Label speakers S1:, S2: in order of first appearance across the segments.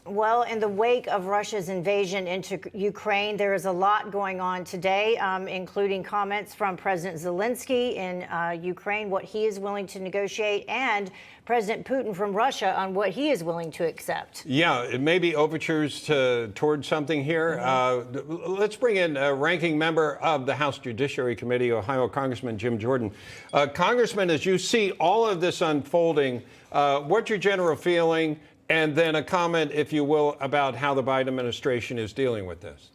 S1: Well, in the wake of Russia's invasion into Ukraine, there is a lot going on today, including comments from President Zelensky in Ukraine, what he is willing to negotiate, and President Putin from Russia on what he is willing to accept.
S2: Yeah, it may be overtures towards something here. Let's bring in a ranking member of the House Judiciary Committee, Ohio Congressman Jim Jordan. Congressman, as you see all of this unfolding, what's your general feeling? And then a comment, if you will, about how the Biden administration is dealing with this.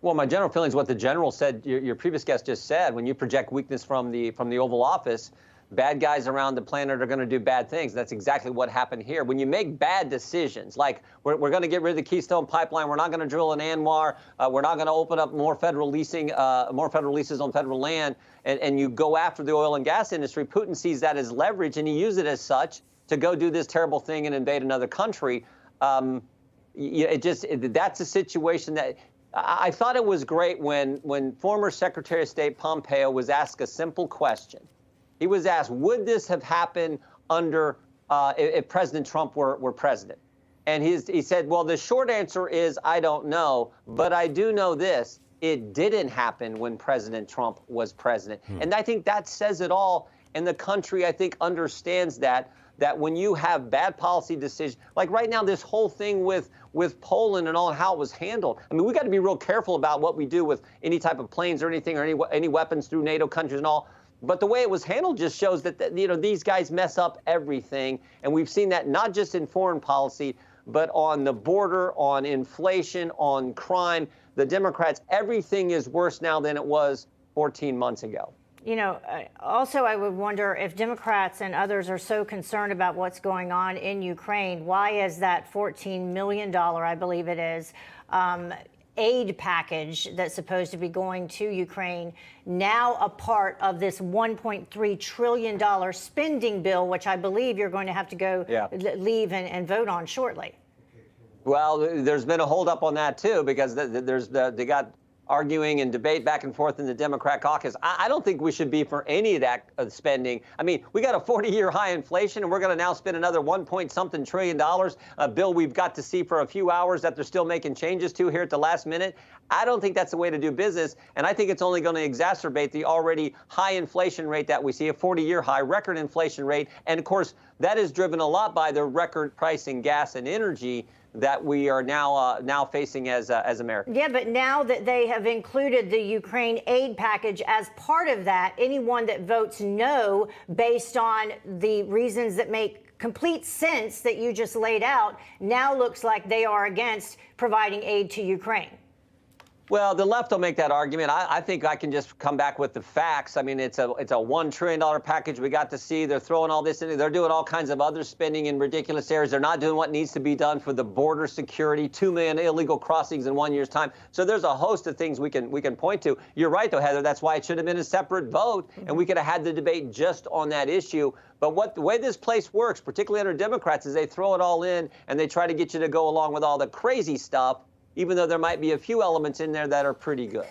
S3: Well, my general feeling is what the general said, your previous guest just said. When you project weakness from the Oval Office, bad guys around the planet are going to do bad things. That's exactly what happened here. When you make bad decisions, like we're going to get rid of the Keystone Pipeline, we're not going to drill in Anwar, we're not going to open up more federal leasing, more federal leases on federal land, and you go after the oil and gas industry, Putin sees that as leverage, and he uses it as such to go do this terrible thing and invade another country. That's a situation that I thought it was great when former Secretary of State Pompeo was asked a simple question. He was asked, would this have happened under if President Trump were president? And he said, well, the short answer is I don't know, but I do know this. It didn't happen when President Trump was president. And I think that says it all. And the country, I think, understands that when you have bad policy decisions, like right now, this whole thing with Poland and all how it was handled. I mean, we got to be real careful about what we do with any type of planes or anything or any weapons through NATO countries and all. But the way it was handled just shows that, these guys mess up everything. And we've seen that not just in foreign policy, but on the border, on inflation, on crime. The Democrats, everything is worse now than it was 14 months ago.
S1: Also, I would wonder if Democrats and others are so concerned about what's going on in Ukraine, why is that $14 million, I believe it is, aid package that's supposed to be going to Ukraine now a part of this $1.3 trillion spending bill, which I believe you're going to have to go leave and vote on shortly?
S3: Well, there's been a holdup on that, too, because they got arguing and debate back and forth in the Democrat caucus. I don't think we should be for any of that spending. I mean, we got a 40-year high inflation, and we're going to now spend another $1.something trillion, a bill we've got to see for a few hours that they're still making changes to here at the last minute. I don't think that's the way to do business, and I think it's only going to exacerbate the already high inflation rate that we see, a 40-year high record inflation rate. And, of course, that is driven a lot by the record price in gas and energy that we are now facing as Americans.
S1: Yeah, but now that they have included the Ukraine aid package as part of that, anyone that votes no based on the reasons that make complete sense that you just laid out now looks like they are against providing aid to Ukraine.
S3: Well, the left will make that argument. I think I can just come back with the facts. I mean, it's a $1 trillion package we got to see. They're throwing all this in. They're doing all kinds of other spending in ridiculous areas. They're not doing what needs to be done for the border security, 2 million illegal crossings in 1 year's time. So there's a host of things we can point to. You're right, though, Heather. That's why it should have been a separate vote, and we could have had the debate just on that issue. But the way this place works, particularly under Democrats, is they throw it all in, and they try to get you to go along with all the crazy stuff, even though there might be a few elements in there that are pretty good.